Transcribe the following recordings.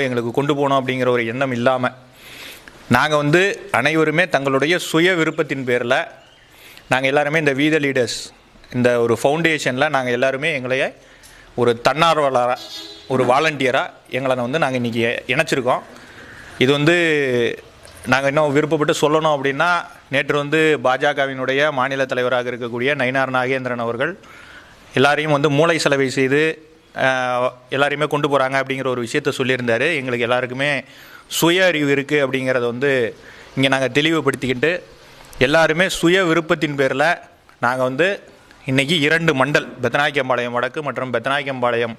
எங்களுக்கு கொண்டு போகணும் அப்படிங்கிற ஒரு எண்ணம் இல்லாமல் நாங்கள் வந்து அனைவருமே தங்களுடைய சுய விருப்பத்தின் பேரில் நாங்கள் எல்லாருமே இந்த வீத லீடர்ஸ் இந்த ஒரு ஃபவுண்டேஷனில் நாங்கள் எல்லாருமே எங்களைய ஒரு தன்னார்வலராக ஒரு வாலண்டியராக எங்களை வந்து நாங்கள் இன்றைக்கி இணைச்சிருக்கோம். இது வந்து நாங்கள் இன்னும் விருப்பப்பட்டு சொல்லணும் அப்படின்னா, நேற்று வந்து பாஜகவினுடைய மாநில தலைவராக இருக்கக்கூடிய நயினார் நாகேந்திரன் அவர்கள் எல்லாரையும் வந்து மூளை செலவை செய்து எல்லாரையுமே கொண்டு போகிறாங்க அப்படிங்கிற ஒரு விஷயத்த சொல்லியிருந்தார். எங்களுக்கு எல்லாருக்குமே சுய அறிவு இருக்குது அப்படிங்கிறத வந்து இங்கே நாங்கள் தெளிவுபடுத்திக்கிட்டு எல்லாருமே சுய விருப்பத்தின் பேரில் நாங்கள் வந்து இன்றைக்கி 2 மண்டல், பெத்தநாயக்கம்பாளையம் வடக்கு மற்றும் பெத்தநாயக்கம்பாளையம்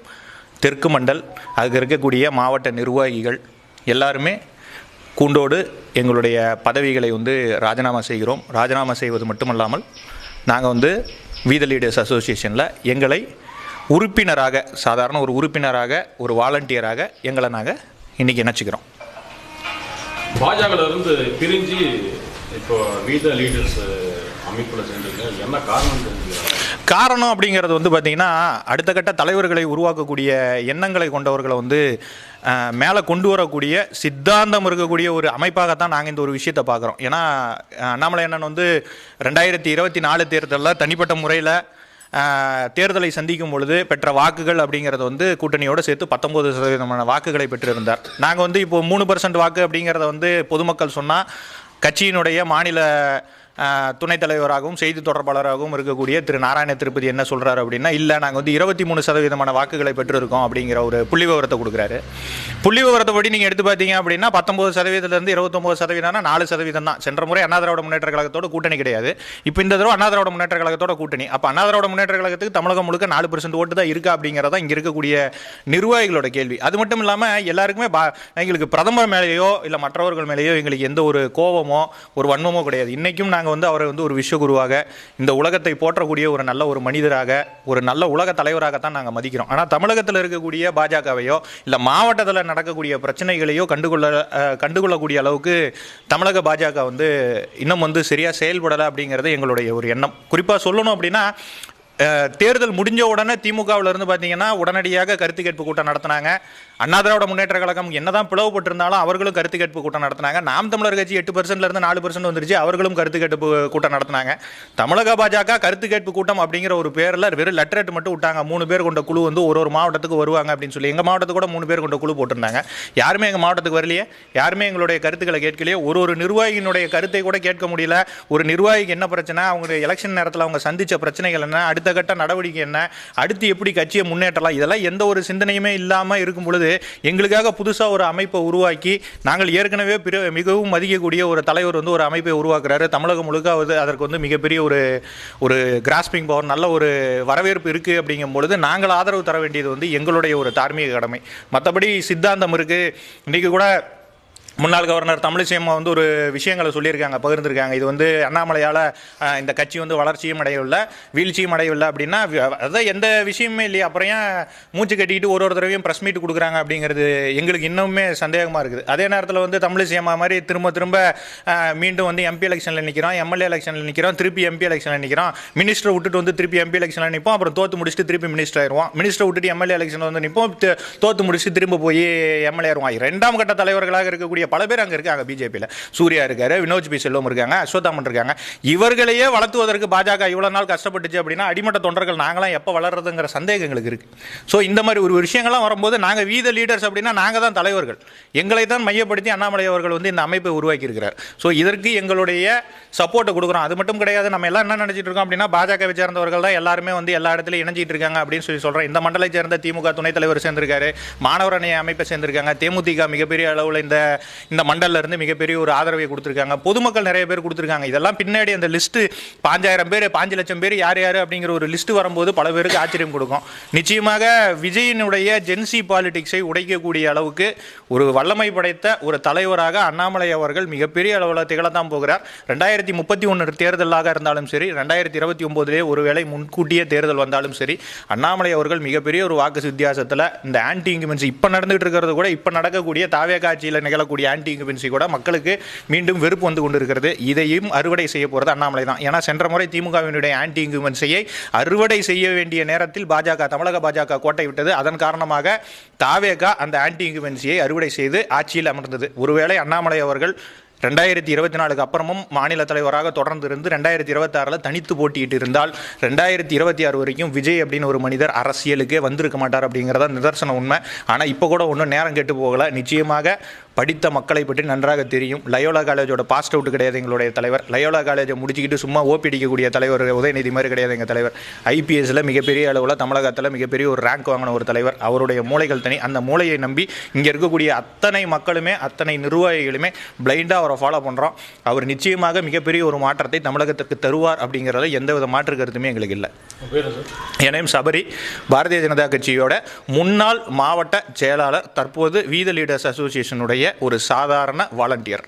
தெற்கு மண்டல், அதுக்கு இருக்கக்கூடிய மாவட்ட நிர்வாகிகள் எல்லாருமே கூண்டோடு எங்களுடைய பதவிகளை வந்து ராஜினாமா செய்கிறோம். ராஜினாமா செய்வது மட்டுமல்லாமல் நாங்கள் வந்து வீத லீடர்ஸ் அசோசியேஷனில் எங்களை உறுப்பினராக, சாதாரண ஒரு உறுப்பினராக, ஒரு வாலண்டியராக எங்களை நாங்கள் இன்றைக்கி இணைச்சிக்கிறோம். பாஜகவிலிருந்து பிரிஞ்சு இப்போ வீத லீடர்ஸ் அமைப்பில் சேர்ந்துருங்க, என்ன காரணம் அப்படிங்கிறது வந்து பார்த்திங்கன்னா, அடுத்த கட்ட தலைவர்களை உருவாக்கக்கூடிய எண்ணங்களை கொண்டவர்களை வந்து மேலே கொண்டு வரக்கூடிய சித்தாந்தம் இருக்கக்கூடிய ஒரு அமைப்பாகத்தான் நாங்கள் இந்த ஒரு விஷயத்தை பார்க்குறோம். ஏன்னா அண்ணாமலை அண்ணன் வந்து 2024 தேர்தலில் தனிப்பட்ட முறையில் தேர்தலை சந்திக்கும் பொழுது பெற்ற வாக்குகள் அப்படிங்கிறது வந்து கூட்டணியோடு சேர்த்து 19% வாக்குகளை பெற்றிருந்தார். நாங்கள் வந்து இப்போது 3% வாக்கு அப்படிங்கிறத வந்து பொதுமக்கள் சொன்னால் கட்சியினுடைய மாநில துணைத் தலைவராகவும் செய்தி தொடர்பாளராகவும் இருக்கக்கூடிய திரு நாராயண திருப்பதி என்ன சொல்கிறாரு அப்படின்னா, இல்லை நாங்கள் வந்து 23% வாக்குகளை பெற்றிருக்கோம் அப்படிங்கிற ஒரு புள்ளி விவரத்தை கொடுக்குறாரு. புள்ளி விவரத்தை படி நீங்கள் எடுத்து பார்த்தீங்க அப்படின்னா 19%லேருந்து 29% 4% தான். சென்ற முறை அண்ணா திராவிட முன்னேற்ற கழகத்தோட கூட்டணி கிடையாது. இப்போ இந்த தடவை அண்ணா திராவிட முன்னேற்ற கழகத்தோட கூட்டணி. அப்போ அண்ணா திராவிட முன்னேற்ற கழகத்துக்கு தமிழகம் முழுக்க 4% ஓட்டு தான் இருக்கா அப்படிங்கிறதா இங்கே இருக்கக்கூடிய நிர்வாகிகளோட கேள்வி. அது மட்டும் இல்லாமல் எல்லாருக்குமே எங்களுக்கு பிரதமர் மேலேயோ இல்லை மற்றவர்கள் மேலேயோ எங்களுக்கு எந்த ஒரு கோபமோ ஒரு வன்மமோ கிடையாது. இன்றைக்கும் நாங்கள் வந்து அவரை வந்து ஒரு விஸ்வகுருவாக, இந்த உலகத்தை போற்றக்கூடிய ஒரு நல்ல ஒரு மனிதராக, ஒரு நல்ல உலக தலைவராகத்தான் நாங்கள் மதிக்கிறோம். ஆனால் தமிழகத்தில் இருக்கக்கூடிய பாஜகவையோ இல்லை மாவட்டத்தில் நடக்கக்கூடிய பிரச்சனைகளையோ கண்டுகொள்ளக்கூடிய அளவுக்கு தமிழக பாஜக வந்து இன்னும் வந்து சரியாக செயல்படலை அப்படிங்கிறது எங்களுடைய ஒரு எண்ணம். குறிப்பாக சொல்லணும் அப்படின்னா, தேர்தல் முடிஞ்ச உடனே திமுகவிலிருந்து பார்த்தீங்கன்னா உடனடியாக கருத்து கேட்பு கூட்டம் நடத்தினாங்க. அண்ணா திராவிட முன்னேற்ற கழகம் என்னதான் பிளவுபட்டிருந்தாலும் அவர்களும் கருத்து கேட்பு கூட்டம் நடத்தினாங்க. நாம் தமிழர் கட்சி 8%லேருந்து 4% வந்துருச்சு, அவர்களும் கருத்து கேட்பு கூட்டம் நடத்தினாங்க. தமிழக பாஜக கருத்து கேட்பு கூட்டம் அப்படிங்கிற ஒரு பேரில் வெறும் லெட்டரேட் மட்டும் விட்டாங்க. 3 பேர் கொண்ட குழு வந்து ஒரு மாவட்டத்துக்கு வருவாங்க அப்படின்னு சொல்லி. எங்கள் மாவட்டத்துக்கு கூட 3 பேர் கொண்ட குழு போட்டிருந்தாங்க. யாருமே எங்கள் மாவட்டத்துக்கு வரலையே, யாருமே எங்களுடைய கருத்துக்களை கேட்கலையே. ஒரு நிர்வாகியினுடைய கருத்தை கூட கேட்க முடியல. ஒரு நிர்வாகிக்கு என்ன பிரச்சனை, அவங்களுடைய எலெக்ஷன் நேரத்தில் அவங்க சந்தித்த பிரச்சனைகள் என்ன, அடுத்த கட்ட நடவடிக்கை என்ன, அடுத்து எப்படி கட்சியை முன்னேற்றலாம், இதெல்லாம் எந்த ஒரு சிந்தனையுமே இல்லாமல் இருக்கும் பொழுது எங்களுக்காக புதுசாக ஒரு அமைப்பை உருவாக்கி, நாங்கள் ஏற்கனவே மிகவும் மதிக்கக்கூடிய ஒரு தலைவர் வந்து ஒரு அமைப்பை உருவாக்குறாரு. தமிழகம் முழுக்க அதற்கு வந்து மிகப்பெரிய ஒரு கிராஸ்பிங் பவர், நல்ல ஒரு வரவேற்பு இருக்குது. அப்படிங்கும் பொழுது நாங்கள் ஆதரவு தர வேண்டியது வந்து எங்களுடைய ஒரு தார்மீக கடமை. மற்றபடி சித்தாந்தம் இருக்குது. இன்றைக்கி கூட முன்னாள் கவர்னர் தமிழிசை அம்மா வந்து ஒரு விஷயங்களை சொல்லியிருக்காங்க, பகிர்ந்துருக்காங்க. இது வந்து அண்ணாமலையால் இந்த கட்சி வந்து வளர்ச்சியும் அடையவில்லை, வீழ்ச்சியும் அடையவில்லை அப்படின்னா அதான் எந்த விஷயமே இல்லையா, அப்புறம் ஏன் மூச்சு கட்டிக்கிட்டு ஒரு தடவையும் ப்ரெஸ் மீட் கொடுக்குறாங்க அப்படிங்கிறது எங்களுக்கு இன்னுமே சந்தேகமாக இருக்குது. அதே நேரத்தில் வந்து தமிழிசை அம்மா மாதிரி திரும்ப மீண்டும் வந்து எம்பி எலெக்ஷனில் நிற்கிறோம், எம்எல்ஏ எலெக்ஷனில் நிற்கிறோம், திருப்பி எம்பி எலெக்ஷனில் நிற்கிறோம், மினிஸ்டரை விட்டுட்டு வந்து திருப்பி எம்பி எலெக்ஷனில் நிற்போம், அப்புறம் தோற்று முடிச்சுட்டு திருப்பி மினிஸ்டர் ஆயிடுவோம், மினிஸ்டரை விட்டுட்டு எம்எல்ஏ எலெக்ஷனில் வந்து நிற்போம், தோற்று முடிச்சுட்டு திரும்ப போய் எம்எல்ஏ ஆயிடுவோம். 2ஆம் கட்ட தலைவர்களாக இருக்கக்கூடிய பல பேர் அங்கே இருக்காங்க. பிஜேபியில் சூர்யா இருக்காரு, வினோஜ் பி செல்வம் இருக்காங்க, அஸ்வத்தாமன் இருக்காங்க. இவர்களையே வளர்த்துவதற்கு பாஜக இவ்வளவு நாள் கஷ்டப்பட்டுச்சு அப்படின்னா அடிமட்ட தொண்டர்கள் நாங்களாம் எப்போ வளர்றதுங்கிற சந்தேகம் எங்களுக்கு இருக்கு. ஸோ இந்த மாதிரி ஒரு விஷயங்கள்லாம் வரும்போது நாங்கள் வீத லீடர்ஸ் அப்படின்னா நாங்கள் தான் தலைவர்கள், எங்களை தான் மையப்படுத்தி அண்ணாமலை அவர்கள் வந்து இந்த அமைப்பை உருவாக்கி இருக்கிறார். ஸோ இதற்கு எங்களுடைய சப்போர்ட்டை கொடுக்குறோம். அது மட்டும் கிடையாது, நம்ம எல்லாம் என்ன நினைச்சிட்டு இருக்கோம் அப்படின்னா பாஜகவை சேர்ந்தவர்கள் தான் எல்லாருமே வந்து எல்லா இடத்துலையும் இணைஞ்சிட்டு இருக்காங்க அப்படின்னு சொல்கிறோம். இந்த மண்டலை சேர்ந்த திமுக துணைத் தலைவர் சேர்ந்திருக்காரு, மாணவர் அணி அமைப்பை சேர்ந்திருக்காங்க, தேமுதிக மிகப்பெரிய அளவில் இந்த மண்டல இருந்து மிகப்பெரிய ஒரு ஆதரவை கொடுத்திருக்காங்க, பொதுமக்கள் நிறைய பேர் கொடுத்திருக்காங்க. இதெல்லாம் பின்னாடி அந்த லிஸ்ட் 5000 பேர் 5 லட்சம் பேர் யார் யார் அப்படிங்கிற ஒரு லிஸ்ட் வரும்போது பல பேருக்கு ஆச்சரியம் கொடுக்கும். நிச்சயமாக விஜயினுடைய ஜென்சி பாலிடிக்ஸை உடைக்கக்கூடிய அளவுக்கு ஒரு வல்லமை படைத்த ஒரு தலைவராக அண்ணாமலை அவர்கள் மிகப்பெரிய அளவில் திகழத்தான் போகிறார். 2031 தேர்தலாக இருந்தாலும் சரி, 2029 ஒருவேளை முன்கூட்டியே தேர்தல் வந்தாலும் சரி, அண்ணாமலை அவர்கள் மிகப்பெரிய ஒரு வாக்கு வித்தியாசத்தில் இந்த ஆன்டி இன்குமென்சி இப்போ நடந்துகிட்டு இருக்கிறது கூட இப்போ நடக்கக்கூடிய தாவே காட்சியில் நிகழக்கூடிய இருக்கக்கூடிய ஆன்டி இன்குபென்சி கூட மக்களுக்கு மீண்டும் வெறுப்பு வந்து கொண்டு இருக்கிறது. இதையும் அறுவடை செய்ய போகிறது அண்ணாமலை தான். ஏன்னா சென்ற முறை திமுகவினுடைய ஆன்டி இன்குபென்சியை அறுவடை செய்ய வேண்டிய நேரத்தில் தமிழக பாஜக கோட்டை விட்டது. அதன் காரணமாக தாவேகா அந்த ஆன்டி இன்குபென்சியை அறுவடை செய்து ஆட்சியில் அமர்ந்தது. ஒருவேளை அண்ணாமலை அவர்கள் 2024 அப்புறமும் மாநில தலைவராக தொடர்ந்து இருந்து 2026 தனித்து போட்டியிட்டு இருந்தால் 2026 வரைக்கும் விஜய் அப்படின்னு ஒரு மனிதர் அரசியலுக்கே வந்திருக்க மாட்டார் அப்படிங்கிறத நிதர்சன உண்மை. ஆனால் இப்போ கூட ஒன்றும் நேரம் கெட்டு போகலை. நிச்சயமாக படித்த மக்களை பற்றி நன்றாக தெரியும். லயோலா காலேஜோட பாஸ்ட் அவுட் கிடையாது எங்களுடைய தலைவர். லயோலா காலேஜை முடிச்சுக்கிட்டு சும்மா ஓபி அடிக்கக்கூடிய தலைவர் உதயநிதி மாதிரி கிடையாது எங்கள் தலைவர். ஐபிஎஸ்ல மிகப்பெரிய அளவில் தமிழகத்தில் மிகப்பெரிய ஒரு ரேங்க் வாங்கின ஒரு தலைவர். அவருடைய மூளைகள் தனி. அந்த மூளையை நம்பி இங்கே இருக்கக்கூடிய அத்தனை மக்களுமே அத்தனை நிர்வாகிகளுமே பிளைண்டாக அவரை ஃபாலோ பண்ணுறோம். அவர் நிச்சயமாக மிகப்பெரிய ஒரு மாற்றத்தை தமிழகத்திற்கு தருவார் அப்படிங்கிறத எந்தவித மாற்று கருத்துமே எங்களுக்கு இல்லை. என் நேம் சபரி, பாரதிய ஜனதா கட்சியோட முன்னாள் மாவட்ட செயலாளர், தற்போது வீத லீடர்ஸ் அசோசியேஷனுடைய ஒரு சாதாரண வாலண்டியர்.